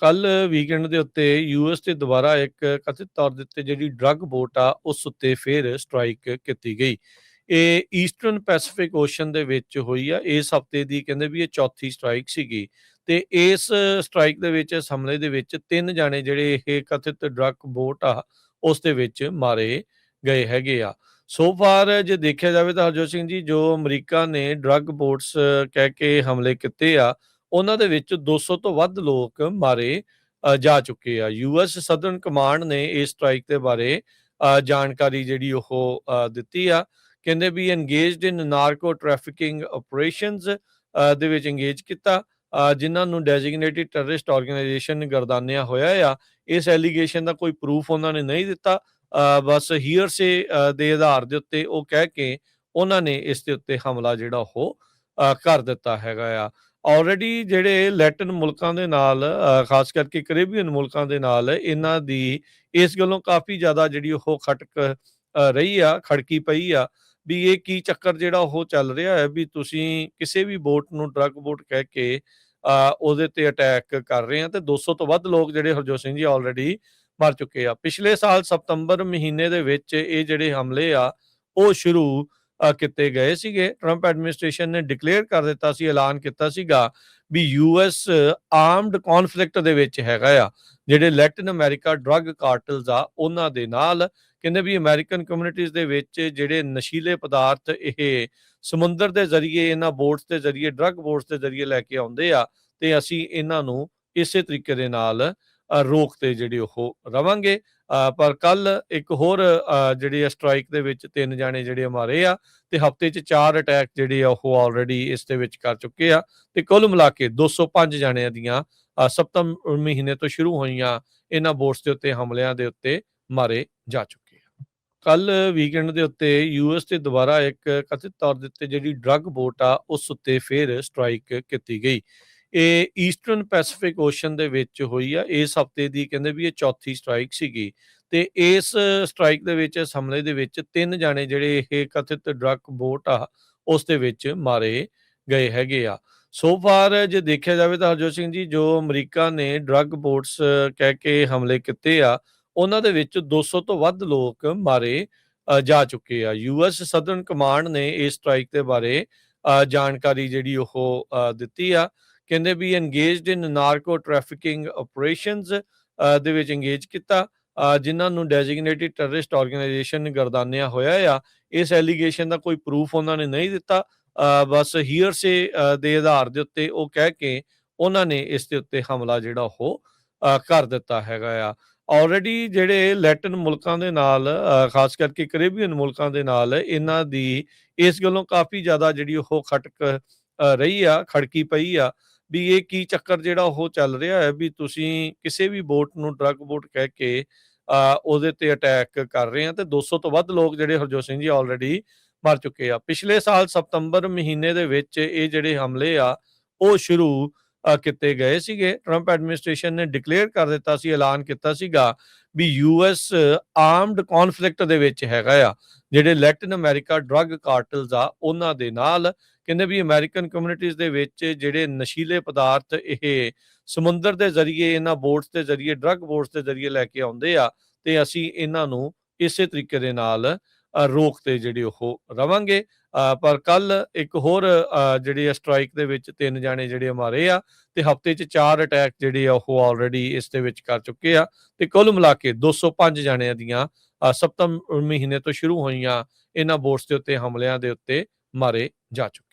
ਕੱਲ ਵੀਕਐਂਡ ਦੇ ਉੱਤੇ ਯੂਐਸ ਤੇ ਦੁਬਾਰਾ ਇੱਕ ਕਥਿਤ ਤੌਰ ਦੇ ਉੱਤੇ ਜਿਹੜੀ ਡਰੱਗ ਬੋਟ ਆ ਉਸ ਉੱਤੇ ਫਿਰ ਸਟ੍ਰਾਈਕ ਕੀਤੀ ਗਈ। ਇਹ ਈਸਟਰਨ ਪੈਸੀਫਿਕ ਓਸ਼ਨ ਦੇ ਵਿੱਚ ਹੋਈ ਆ। ਇਸ ਹਫਤੇ ਦੀ ਕਹਿੰਦੇ ਵੀ ਇਹ ਚੌਥੀ ਸਟ੍ਰਾਈਕ ਸੀਗੀ ਤੇ ਇਸ ਸਟ੍ਰਾਈਕ ਦੇ ਵਿੱਚ, ਇਸ ਹਮਲੇ ਦੇ ਵਿੱਚ 3 ਜਾਣੇ ਜਿਹੜੇ ਇਹ ਕਥਿਤ ਡਰੱਗ ਬੋਟ ਆ ਉਸ ਦੇ ਵਿੱਚ ਮਾਰੇ ਗਏ ਹੈਗੇ ਆ। ਸੋ ਫਾਰ ਜੇ ਦੇਖਿਆ ਜਾਵੇ ਤਾਂ ਹਰਜੋਤ ਸਿੰਘ ਜੀ, ਜੋ ਅਮਰੀਕਾ ਨੇ ਡਰੱਗ ਬੋਟਸ ਕਹਿ ਕੇ ਹਮਲੇ ਕੀਤੇ ਆ, ਉਹਨਾਂ ਦੇ ਵਿੱਚ 200 ਤੋਂ ਵੱਧ ਲੋਕ ਮਾਰੇ ਜਾ ਚੁੱਕੇ ਆ। ਯੂਐਸ ਸਦਰਨ ਕਮਾਂਡ ਨੇ ਇਸ ਸਟ੍ਰਾਈਕ ਦੇ ਬਾਰੇ ਜਾਣਕਾਰੀ ਜਿਹੜੀ ਉਹ ਦਿੱਤੀ ਆ। ਕਹਿੰਦੇ ਵੀ engaged in narco trafficking operations ਦੇ ਵਿੱਚ engage ਕੀਤਾ, ਜਿਨ੍ਹਾਂ ਨੂੰ ਡੈਜ਼ਿਗਨੇਟਿਡ ਟੈਰਰਿਸਟ ਆਰਗੇਨਾਈਜੇਸ਼ਨ ਗਰਦਾਨਿਆ ਹੋਇਆ ਆ। ਇਸ ਐਲੀਗੇਸ਼ਨ ਦਾ ਕੋਈ ਪ੍ਰੂਫ ਉਹਨਾਂ ਨੇ ਨਹੀਂ ਦਿੱਤਾ, ਬਸ ਹੀਅਰਸੇ ਦੇ ਆਧਾਰ ਦੇ ਉੱਤੇ ਉਹ ਕਹਿ ਕੇ ਉਹਨਾਂ ਨੇ ਇਸ ਦੇ ਉੱਤੇ ਹਮਲਾ ਜਿਹੜਾ ਉਹ ਕਰ ਦਿੱਤਾ ਹੈਗਾ ਆ। ਆਲਰੇਡੀ ਜਿਹੜੇ ਲੈਟਿਨ ਮੁਲਕਾਂ ਦੇ ਨਾਲ, ਖਾਸ ਕਰਕੇ ਕੈਰੇਬੀਅਨ ਮੁਲਕਾਂ ਦੇ ਨਾਲ ਇਹਨਾਂ ਦੀ ਇਸ ਗੱਲੋਂ ਕਾਫੀ ਜ਼ਿਆਦਾ ਜਿਹੜੀ ਉਹ ਖੜਕੀ ਪਈ ਆ ਵੀ ਇਹ ਕੀ ਚੱਕਰ ਜਿਹੜਾ ਉਹ ਚੱਲ ਰਿਹਾ ਹੈ ਵੀ ਤੁਸੀਂ ਕਿਸੇ ਵੀ ਬੋਟ ਨੂੰ ਡਰੱਗ ਬੋਟ ਕਹਿ ਕੇ ਉਹਦੇ ਤੇ ਅਟੈਕ ਕਰ ਰਹੇ ਆ। ਤੇ 200 ਤੋਂ ਵੱਧ ਲੋਕ ਜਿਹੜੇ ਹਰਜੋਤ ਸਿੰਘ ਜੀ ਆਲਰੇਡੀ ਮਰ ਚੁੱਕੇ ਆ। ਪਿਛਲੇ ਸਾਲ ਸਤੰਬਰ ਮਹੀਨੇ ਦੇ ਵਿੱਚ ਇਹ ਜਿਹੜੇ ਹਮਲੇ ਆ ਉਹ ਸ਼ੁਰੂ ਕੀਤੇ ਗਏ ਸੀਗੇ। ਟਰੰਪ ਐਡਮਿਨਿਸਟ੍ਰੇਸ਼ਨ ਨੇ ਡਿਕਲੇਅਰ ਕਰ ਦਿੱਤਾ ਸੀ, ਐਲਾਨ ਕੀਤਾ ਸੀਗਾ ਵੀ ਯੂਐਸ ਆਰਮਡ ਕੌਨਫਲਿਕਟ ਦੇ ਵਿੱਚ ਹੈਗਾ ਆ। ਜਿਹੜੇ ਲੈਟਿਨ ਅਮਰੀਕਾ ਡਰੱਗ ਕਾਰਟਲਸ ਆ ਉਹਨਾਂ ਦੇ ਨਾਲ ਕਹਿੰਦੇ ਵੀ ਅਮਰੀਕਨ ਕਮਿਊਨਿਟੀਜ਼ ਦੇ ਵਿੱਚ ਜਿਹੜੇ ਨਸ਼ੀਲੇ ਪਦਾਰਥ ਇਹ ਸਮੁੰਦਰ ਦੇ ਜ਼ਰੀਏ, ਇਹਨਾਂ ਬੋਟਸ ਦੇ ਜ਼ਰੀਏ, ਡਰੱਗ ਬੋਟਸ ਦੇ ਜ਼ਰੀਏ ਲੈ ਕੇ ਆਉਂਦੇ ਆ ਤੇ ਅਸੀਂ ਇਹਨਾਂ ਨੂੰ ਇਸੇ ਤਰੀਕੇ ਦੇ ਨਾਲ ਰੋਕ ਤੇ ਜਿਹੜੇ ਉਹ ਰਵਾਂਗੇ। ਪਰ ਕੱਲ ਇੱਕ ਹੋਰ ਜਿਹੜੀ ਸਟ੍ਰਾਈਕ ਦੇ ਵਿੱਚ 3 ਜਾਣੇ ਜਿਹੜੇ ਮਾਰੇ ਆ ਤੇ ਹਫਤੇ 'ਚ 4 ਅਟੈਕ ਜਿਹੜੇ ਆ ਉਹ ਆਲਰੇਡੀ ਇਸ ਦੇ ਵਿੱਚ ਕਰ ਚੁੱਕੇ ਆ ਤੇ ਕੁੱਲ ਮਿਲਾ ਕੇ 205 ਜਾਣਿਆਂ ਦੀਆਂ ਸਤੰਬਰ ਮਹੀਨੇ ਤੋਂ ਸ਼ੁਰੂ ਹੋਈਆਂ ਇਹਨਾਂ ਬੋਟਸ ਦੇ ਉੱਤੇ ਹਮਲਿਆਂ ਦੇ ਉੱਤੇ ਮਾਰੇ ਜਾ ਚੁੱਕੇ ਆ। ਕੱਲ ਵੀਕਐਂਡ ਦੇ ਉੱਤੇ ਯੂਐਸ ਤੇ ਦੁਬਾਰਾ ਇੱਕ ਕਥਿਤ ਤੌਰ ਦੇ ਉੱਤੇ ਜਿਹੜੀ ਡਰੱਗ ਬੋਟ ਆ ਉਸ ਉੱਤੇ ਫਿਰ ਸਟ੍ਰਾਈਕ ਕੀਤੀ ਗਈ। ਇਹ ਈਸਟਰਨ ਪੈਸੀਫਿਕ ਓਸ਼ਨ ਦੇ ਵਿੱਚ ਹੋਈ ਆ। ਇਸ ਹਫਤੇ ਦੀ ਕਹਿੰਦੇ ਵੀ ਇਹ ਚੌਥੀ ਸਟ੍ਰਾਈਕ ਸੀਗੀ ਤੇ ਇਸ ਸਟ੍ਰਾਈਕ ਦੇ ਵਿੱਚ, ਇਸ ਹਮਲੇ ਦੇ ਵਿੱਚ 3 ਜਾਣੇ ਜਿਹੜੇ ਇਹ ਕਥਿਤ ਡਰੱਗ ਬੋਟ ਆ ਉਸ ਦੇ ਵਿੱਚ ਮਾਰੇ ਗਏ ਹੈਗੇ ਆ। ਸੋ ਫਾਰ ਜੇ ਦੇਖਿਆ ਜਾਵੇ ਤਾਂ ਹਰਜੋਤ ਸਿੰਘ ਜੀ, ਜੋ ਅਮਰੀਕਾ ਨੇ ਡਰੱਗ ਬੋਟਸ ਕਹਿ ਕੇ ਹਮਲੇ ਕੀਤੇ ਆ, ਉਹਨਾਂ ਦੇ ਵਿੱਚ 200 ਤੋਂ ਵੱਧ ਲੋਕ ਮਾਰੇ ਜਾ ਚੁੱਕੇ ਆ। ਯੂਐਸ ਸਦਰਨ ਕਮਾਂਡ ਨੇ ਇਸ ਸਟ੍ਰਾਈਕ ਦੇ ਬਾਰੇ ਜਾਣਕਾਰੀ ਜਿਹੜੀ ਉਹ ਦਿੱਤੀ ਆ। ਕਹਿੰਦੇ ਵੀ engaged in narco trafficking operations ਦੇ ਵਿੱਚ engage ਕੀਤਾ, ਜਿਨ੍ਹਾਂ ਨੂੰ ਡੈਜ਼ਿਗਨੇਟਿਡ ਟੈਰਰਿਸਟ ਆਰਗੇਨਾਈਜੇਸ਼ਨ ਗਰਦਾਨਿਆ ਹੋਇਆ ਆ। ਇਸ ਐਲੀਗੇਸ਼ਨ ਦਾ ਕੋਈ ਪ੍ਰੂਫ ਉਹਨਾਂ ਨੇ ਨਹੀਂ ਦਿੱਤਾ, ਬਸ ਹੀਅਰਸੇ ਦੇ ਆਧਾਰ ਦੇ ਉੱਤੇ ਉਹ ਕਹਿ ਕੇ ਉਹਨਾਂ ਨੇ ਇਸ ਦੇ ਉੱਤੇ ਹਮਲਾ ਜਿਹੜਾ ਉਹ ਕਰ ਦਿੱਤਾ ਹੈਗਾ ਆ। ਆਲਰੇਡੀ ਜਿਹੜੇ ਲੈਟਿਨ ਮੁਲਕਾਂ ਦੇ ਨਾਲ, ਖਾਸ ਕਰਕੇ ਕੈਰੇਬੀਅਨ ਮੁਲਕਾਂ ਦੇ ਨਾਲ ਇਹਨਾਂ ਦੀ ਇਸ ਗੱਲੋਂ ਕਾਫੀ ਜ਼ਿਆਦਾ ਜਿਹੜੀ ਉਹ ਖੜਕੀ ਪਈ ਆ ਵੀ ਇਹ ਕੀ ਚੱਕਰ ਜਿਹੜਾ ਉਹ ਚੱਲ ਰਿਹਾ ਹੈ ਵੀ ਤੁਸੀਂ ਕਿਸੇ ਵੀ ਬੋਟ ਨੂੰ ਡਰੱਗ ਬੋਟ ਕਹਿ ਕੇ ਉਹਦੇ ਤੇ ਅਟੈਕ ਕਰ ਰਹੇ ਆ ਤੇ 200 ਤੋਂ ਵੱਧ ਲੋਕ ਜਿਹੜੇ ਹਰਜੋਤ ਸਿੰਘ ਜੀ ਆਲਰੇਡੀ ਮਰ ਚੁੱਕੇ ਆ। ਪਿਛਲੇ ਸਾਲ ਸਤੰਬਰ ਮਹੀਨੇ ਦੇ ਵਿੱਚ ਇਹ ਜਿਹੜੇ ਹਮਲੇ ਆ ਉਹ ਸ਼ੁਰੂ ਕੀਤੇ ਗਏ ਸੀਗੇ। ਟਰੰਪ ਐਡਮਿਨਿਸਟ੍ਰੇਸ਼ਨ ਨੇ ਡਿਕਲੇਅਰ ਕਰ ਦਿੱਤਾ ਸੀ, ਐਲਾਨ ਕੀਤਾ ਸੀਗਾ ਵੀ ਯੂਐਸ ਆਰਮਡ ਕੌਨਫਲਿਕਟ ਦੇ ਵਿੱਚ ਹੈਗਾ ਆ। ਜਿਹੜੇ ਲੈਟਿਨ ਅਮਰੀਕਾ ਡਰੱਗ ਕਾਰਟਲਸ ਆ ਉਹਨਾਂ ਦੇ ਨਾਲ ਕਹਿੰਦੇ ਵੀ ਅਮਰੀਕਨ ਕਮਿਊਨਿਟੀਜ਼ ਦੇ ਵਿੱਚ ਜਿਹੜੇ ਨਸ਼ੀਲੇ ਪਦਾਰਥ ਇਹ ਸਮੁੰਦਰ ਦੇ ਜ਼ਰੀਏ, ਇਹਨਾਂ ਬੋਟਸ ਦੇ ਜ਼ਰੀਏ, ਡਰੱਗ ਬੋਟਸ ਦੇ ਜ਼ਰੀਏ ਲੈ ਕੇ ਆਉਂਦੇ ਆ ਤੇ ਅਸੀਂ ਇਹਨਾਂ ਨੂੰ ਇਸੇ ਤਰੀਕੇ ਦੇ ਨਾਲ ਰੋਕ ਤੇ ਜਿਹੜੇ ਉਹ ਰਵਾਂਗੇ। ਪਰ ਕੱਲ ਇੱਕ ਹੋਰ ਜਿਹੜੀ ਸਟ੍ਰਾਈਕ ਦੇ ਵਿੱਚ 3 ਜਾਣੇ ਜਿਹੜੇ ਮਾਰੇ ਆ ਤੇ ਹਫਤੇ 'ਚ 4 ਅਟੈਕ ਜਿਹੜੇ ਆ ਉਹ ਆਲਰੇਡੀ ਇਸ ਦੇ ਵਿੱਚ ਕਰ ਚੁੱਕੇ ਆ ਤੇ ਕੁੱਲ ਮਿਲਾ ਕੇ 205 ਜਾਣਿਆਂ ਦੀਆਂ ਸਤੰਬਰ ਮਹੀਨੇ ਤੋਂ ਸ਼ੁਰੂ ਹੋਈਆਂ ਇਹਨਾਂ ਬੋਟਸ ਦੇ ਉੱਤੇ ਹਮਲਿਆਂ ਦੇ ਉੱਤੇ ਮਾਰੇ ਜਾ ਚੁੱਕੇ।